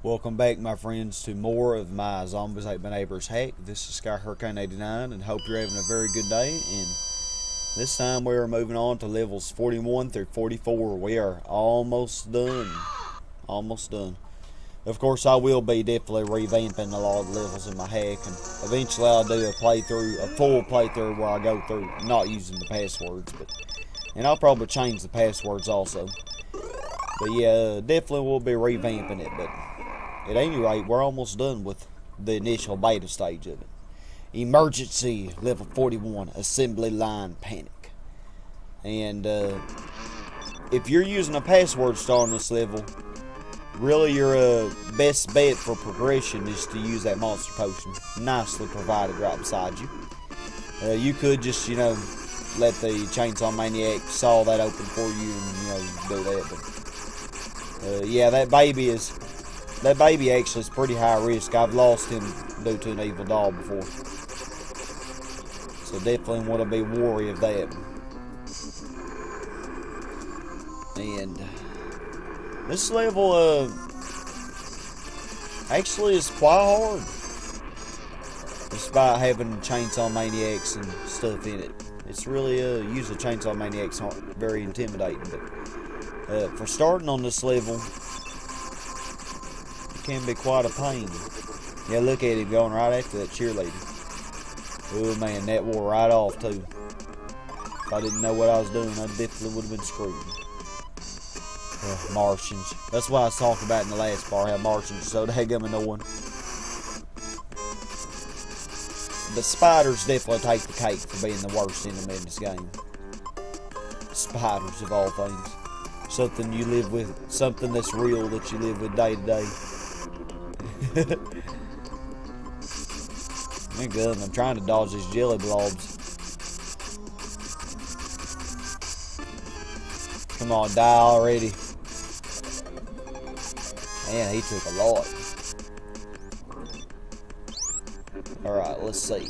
Welcome back, my friends, to more of my Zombies Ate My Neighbor's hack. This is Sky Hurricane 89, and hope you're having a very good day. And this time we are moving on to levels 41 through 44. We are almost done. Almost done. Of course, I will be definitely revamping a lot of the levels in my hack, and eventually I'll do a full playthrough where I go through not using the passwords, and I'll probably change the passwords also. But yeah, definitely will be revamping it. But at any rate, we're almost done with the initial beta stage of it. Emergency level 41, assembly line panic. And if you're using a password star on this level, really your best bet for progression is to use that monster potion, nicely provided right beside you. You could just, let the Chainsaw Maniac saw that open for you and, do that. But yeah, that baby actually is pretty high risk. I've lost him due to an evil doll before. So definitely want to be wary of that. And this level actually is quite hard, despite having Chainsaw Maniacs and stuff in it. It's really usually Chainsaw Maniacs aren't very intimidating, but for starting on this level, it can be quite a pain. Yeah, look at him going right after that cheerleader. Oh man, that wore right off too. If I didn't know what I was doing, I definitely would have been screwed. Martians. That's why I was talking about in the last part, how Martians are so daggum annoying. The spiders definitely take the cake for being the worst enemy in this game. Spiders, of all things. Something you live with, something that's real that you live with day to day. My God, I'm trying to dodge these jelly blobs. Come on, die already. Man, he took a lot. Alright, let's see.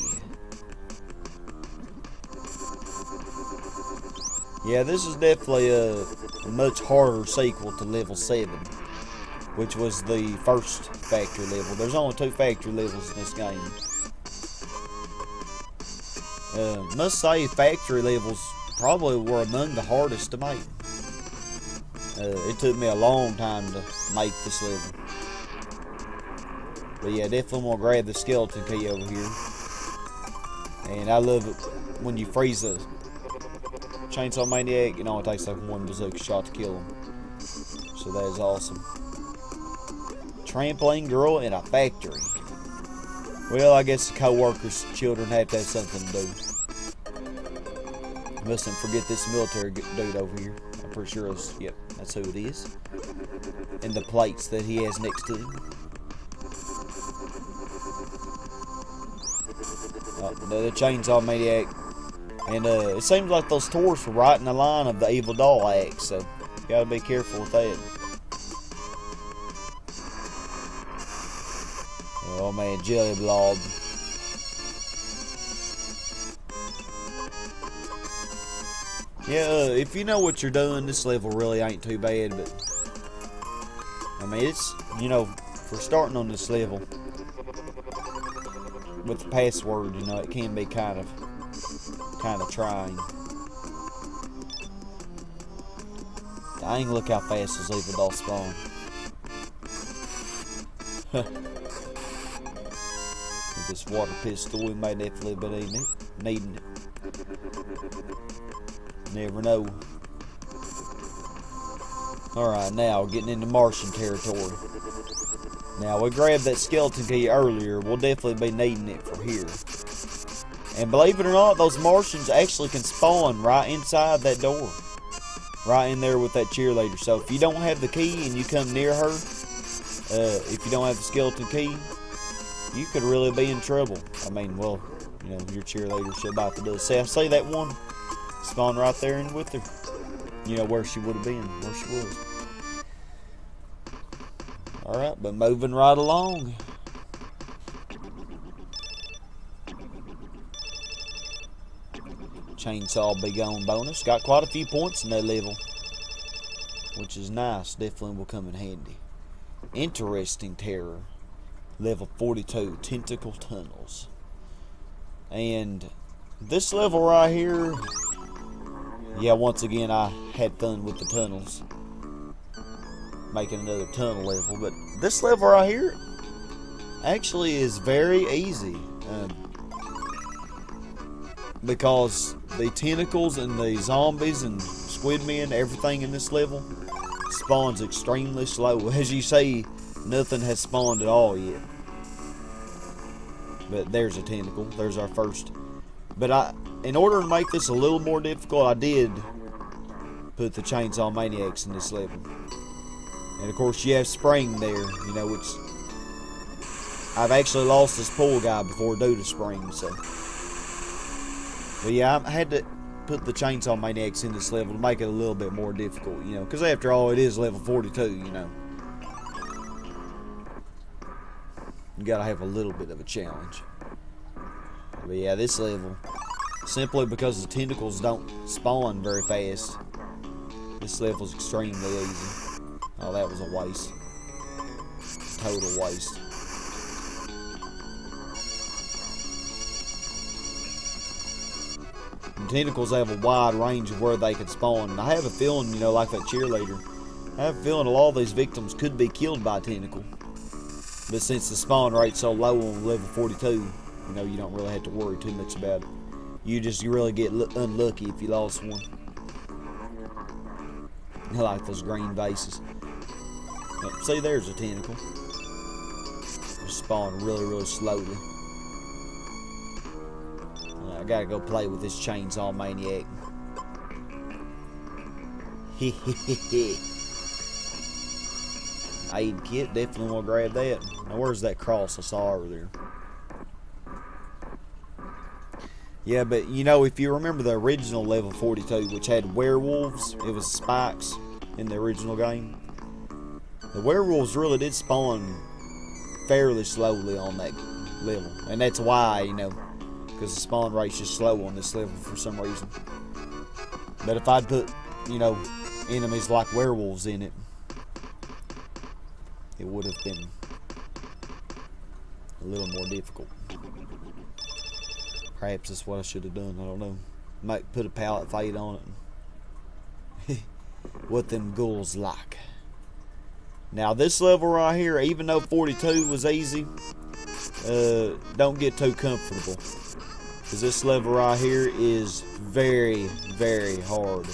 Yeah, this is definitely a much harder sequel to level 7, which was the first factory level. There's only 2 factory levels in this game. Must say, factory levels probably were among the hardest to make. It took me a long time to make this level. But yeah, definitely want to grab the skeleton key over here. And I love it when you freeze the Chainsaw Maniac. It only takes like 1 bazooka shot to kill him. So that is awesome. Trampoline girl in a factory. Well, I guess the co-workers' children have to have something to do. Mustn't forget this military dude over here. I'm pretty sure it's, yep, that's who it is. And the plates that he has next to him. The Chainsaw Maniac. And it seems like those tourists were right in the line of the evil doll act, so you gotta be careful with that. Oh man, jelly blob. Yeah, if you know what you're doing, this level really ain't too bad, but I mean, it's, for starting on this level with the password, it can be kind of trying. Dang, look how fast this evil doll spawn. With this water pistol, we may definitely be needing it. Never know. Alright, now getting into Martian territory. Now, we grabbed that skeleton key earlier. We'll definitely be needing it for here. And believe it or not, those Martians actually can spawn right inside that door. Right in there with that cheerleader. So if you don't have the key and you come near her, if you don't have the skeleton key, you could really be in trouble. I mean, well, your cheerleader should about to do. See, I see that one spawn right there and with her. Where she would have been, where she was. Alright, but moving right along. Chainsaw Be Gone bonus. Got quite a few points in that level, which is nice. Definitely will come in handy. interesting terror. Level 42, Tentacle Tunnels. And this level right here, yeah, once again I had fun with the tunnels, making another tunnel level. But this level right here actually is very easy, because the tentacles and the zombies and squid men, everything in this level spawns extremely slow. As you see, nothing has spawned at all yet. But there's a tentacle. There's our first. But in order to make this a little more difficult, I did put the Chainsaw Maniacs in this level. And of course you have Spring there, you know, which I've actually lost this pool guy before due to Spring, so. But yeah, I had to put the Chainsaw Maniacs in this level to make it a little bit more difficult, you know, because after all, it is level 42, you know. You gotta have a little bit of a challenge. But yeah, this level, simply because the tentacles don't spawn very fast, this level's extremely easy. Oh, that was a waste. Total waste. And tentacles have a wide range of where they can spawn. And I have a feeling, you know, like that cheerleader, I have a feeling a lot of these victims could be killed by a tentacle. But since the spawn rate's so low on level 42, you know, you don't really have to worry too much about it. You really get unlucky if you lost one. I like those green bases. See, there's a tentacle. Just spawn really, really slowly. I gotta go play with this Chainsaw Maniac. Hehehe. Aid kit, definitely want to grab that. Now, where's that cross I saw over there? Yeah, but you know, if you remember the original level 42, which had werewolves, it was spikes in the original game. The werewolves really did spawn fairly slowly on that level, and that's why, you know, because the spawn rate's just slow on this level for some reason. But if I'd put, you know, enemies like werewolves in it, it would have been a little more difficult. Perhaps that's what I should have done. I don't know. Might put a pallet fade on it. What them ghouls like. Now this level right here, even though 42 was easy, don't get too comfortable, because this level right here is very, very hard.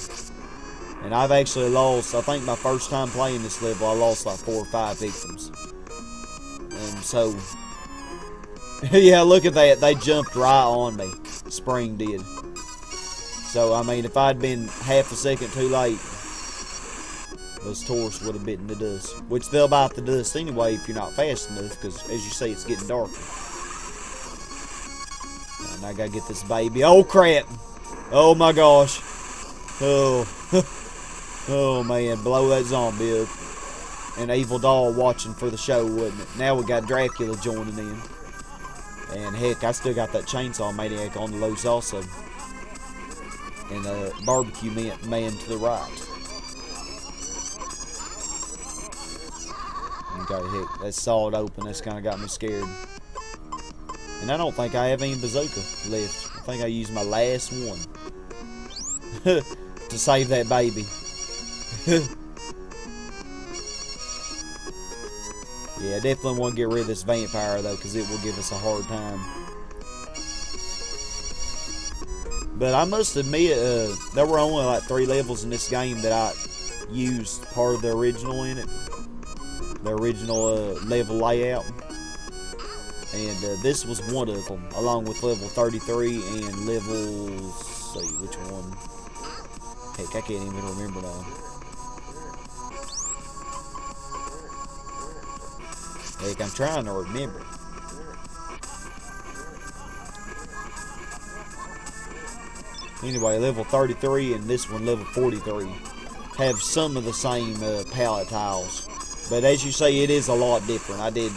And I've actually lost, I think my first time playing this level, I lost like 4 or 5 victims. And so, yeah, look at that. They jumped right on me. Spring did. So, I mean, if I'd been half a second too late, those tourists would have bitten the dust. Which they'll bite the dust anyway if you're not fast enough, because as you see, it's getting darker. And I gotta get this baby. Oh, crap. Oh, my gosh. Oh. Oh man, blow that zombie up. An evil doll watching for the show, wasn't it? Now we got Dracula joining in. And heck, I still got that Chainsaw Maniac on the loose also. And a barbecue man to the right. Okay, heck, that's sawed open. That's kind of got me scared. And I don't think I have any bazooka left. I think I used my last one to save that baby. Yeah, definitely want to get rid of this vampire though, because it will give us a hard time. But I must admit, there were only like 3 levels in this game that I used part of the original in it. The original level layout. And this was one of them, along with level 33 and level, let's see which one. Heck, I can't even remember now. Heck, I'm trying to remember. Anyway, level 33 and this one, level 43, have some of the same palette tiles. But as you say, it is a lot different. I did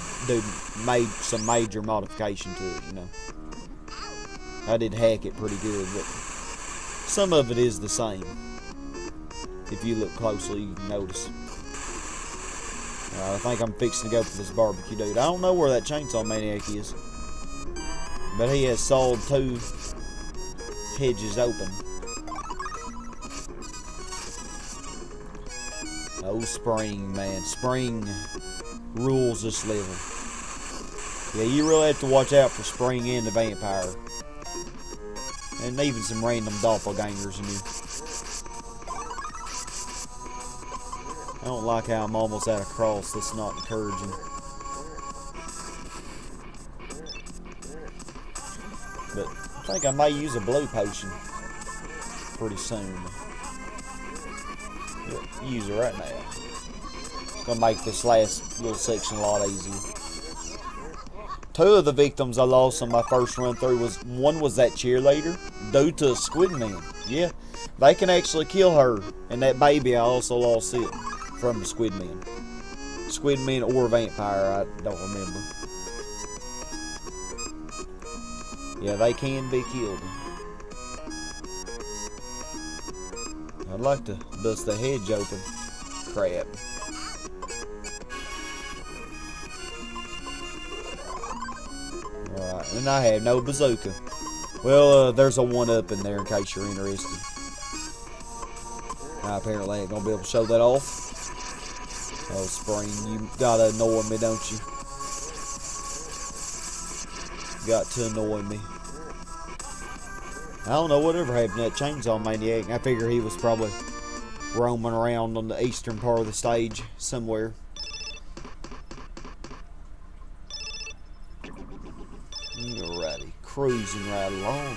made some major modification to it, you know. I did hack it pretty good, but some of it is the same. If you look closely, you can notice. I think I'm fixing to go for this barbecue dude. I don't know where that chainsaw maniac is, but he has sawed 2 hedges open. Oh, spring, man. Spring rules this level. Yeah, you really have to watch out for spring and the vampire. And even some random doppelgangers in here. I don't like how I'm almost at a cross. That's not encouraging. But I think I may use a blue potion pretty soon. Use it right now. It's gonna make this last little section a lot easier. 2 of the victims I lost on my first run through one was that cheerleader due to a squid man. Yeah, they can actually kill her, and that baby I also lost it from the squid man. Squid man or vampire, I don't remember. Yeah, they can be killed. I'd like to bust the hedge open. Crap. Alright, and I have no bazooka. Well, there's a 1-up in there in case you're interested. I apparently ain't gonna be able to show that off. Oh, Spring, you gotta annoy me, don't you? Got to annoy me. I don't know whatever happened to that chainsaw maniac. I figure he was probably roaming around on the eastern part of the stage somewhere. Alrighty, cruising right along.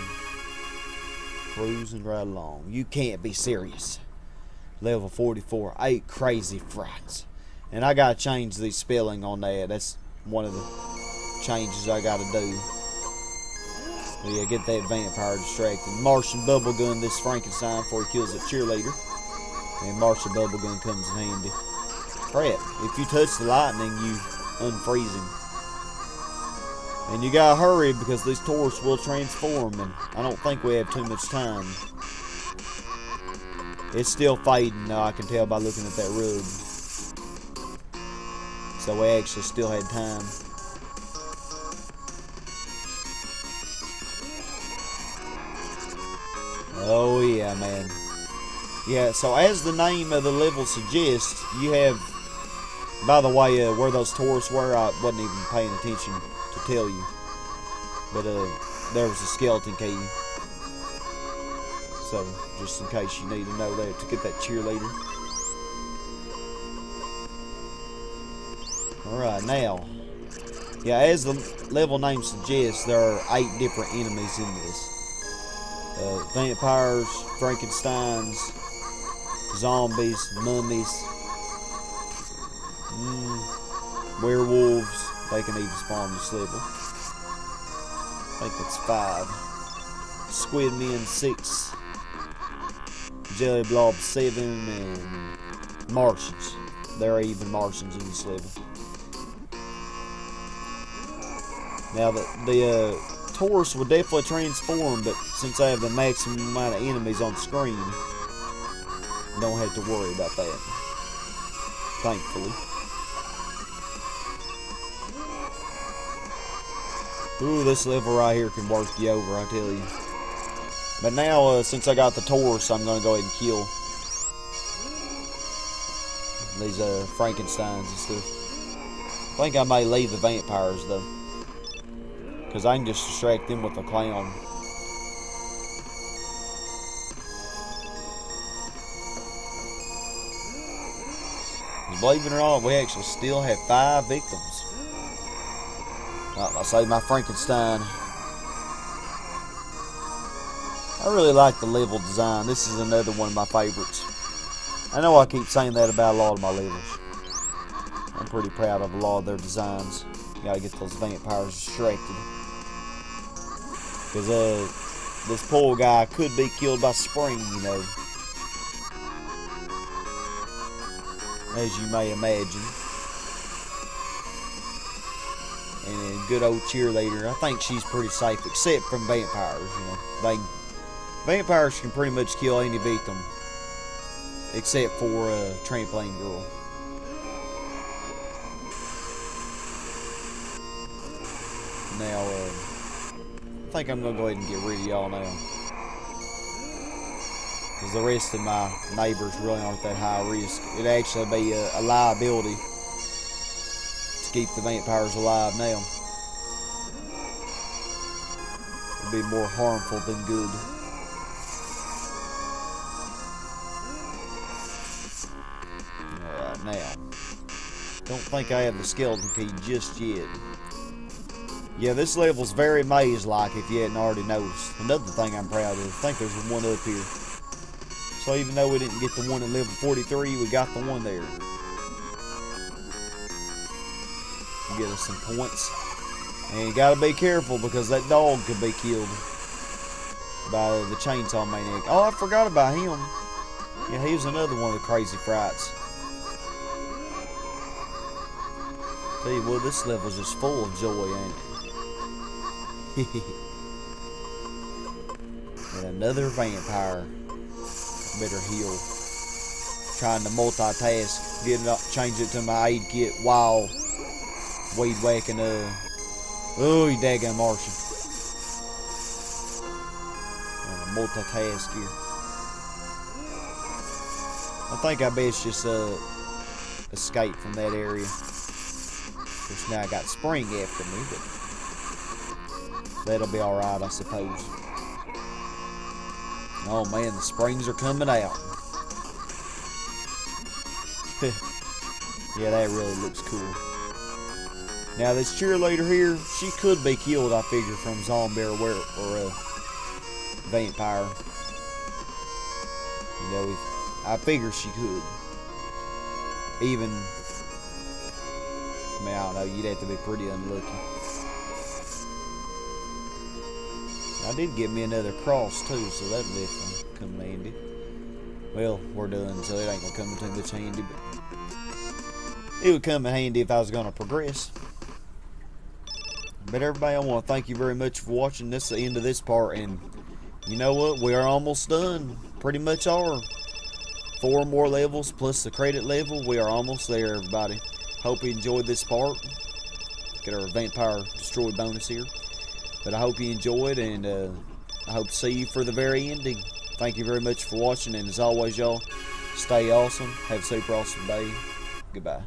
Cruising right along. You can't be serious. Level 44, 8 crazy frights. And I gotta change the spelling on that. That's one of the changes I gotta do. Yeah, get that vampire distracted. Martian bubblegum this Frankenstein before he kills that cheerleader. And Martian bubblegum comes in handy. Crap, if you touch the lightning, you unfreeze him. And you gotta hurry because these torches will transform, and I don't think we have too much time. It's still fading now, I can tell by looking at that rug. So we actually still had time. Oh yeah, man. Yeah, so as the name of the level suggests, you have, by the way, where those torches were, I wasn't even paying attention to tell you. But there was a skeleton key. So, just in case you need to know that, to get that cheerleader. Alright, now. Yeah, as the level name suggests, there are 8 different enemies in this. Vampires, Frankensteins, zombies, mummies, werewolves. They can even spawn this level. I think that's 5. Squid men 6. Jelly blob 7, and Martians. There are even Martians in this level. Now the Taurus will definitely transform, but since I have the maximum amount of enemies on screen, I don't have to worry about that. Thankfully. Ooh, this level right here can work you over, I tell you. But now, since I got the Taurus, I'm going to go ahead and kill these Frankensteins and stuff. I think I may leave the vampires, though. Because I can just distract them with a clown. Believe it or not, we actually still have 5 victims. I say my Frankenstein. I really like the level design. This is another one of my favorites. I know I keep saying that about a lot of my levels. I'm pretty proud of a lot of their designs. Gotta get those vampires distracted. Because this poor guy could be killed by spring, you know. As you may imagine. And a good old cheerleader. I think she's pretty safe, except from vampires, you know. Vampires can pretty much kill any victim. Except for Trampoline Girl. Now, I think I'm gonna go ahead and get rid of y'all now, because the rest of my neighbors really aren't that high risk. It'd actually be a liability to keep the vampires alive now. It'd be more harmful than good. Alright, now. Don't think I have the skeleton key just yet. Yeah, this level's very maze-like if you hadn't already noticed. Another thing I'm proud of, I think there's one up here. So even though we didn't get the one at level 43, we got the one there. Get us some points. And you gotta be careful because that dog could be killed by the chainsaw maniac. Oh, I forgot about him. Yeah, he was another one of the crazy frights. Tell you what, this level's just full of joy, ain't it? And another vampire. Better heal. Trying to multitask, change it to my aid kit while weed whacking. Oh, you daggone Martian. Multitask here. I think I best just escape from that area. Of course, now I got spring after me, but that'll be alright, I suppose. Oh man, the springs are coming out. Yeah, that really looks cool. Now this cheerleader here, she could be killed, I figure, from zombie or a vampire. You know, I figure she could. Even, I mean, I don't know, you'd have to be pretty unlucky. I did get me another cross too, so that'll definitely come in handy. Well, we're done, so it ain't gonna come in too much handy, but it would come in handy if I was gonna progress. But everybody, I want to thank you very much for watching. This is the end of this part, and you know what? We are almost done. Pretty much are. 4 more levels plus the credit level. We are almost there, everybody. Hope you enjoyed this part. Get our vampire destroy bonus here. But I hope you enjoyed, and I hope to see you for the very ending. Thank you very much for watching, and as always, y'all, stay awesome. Have a super awesome day. Goodbye.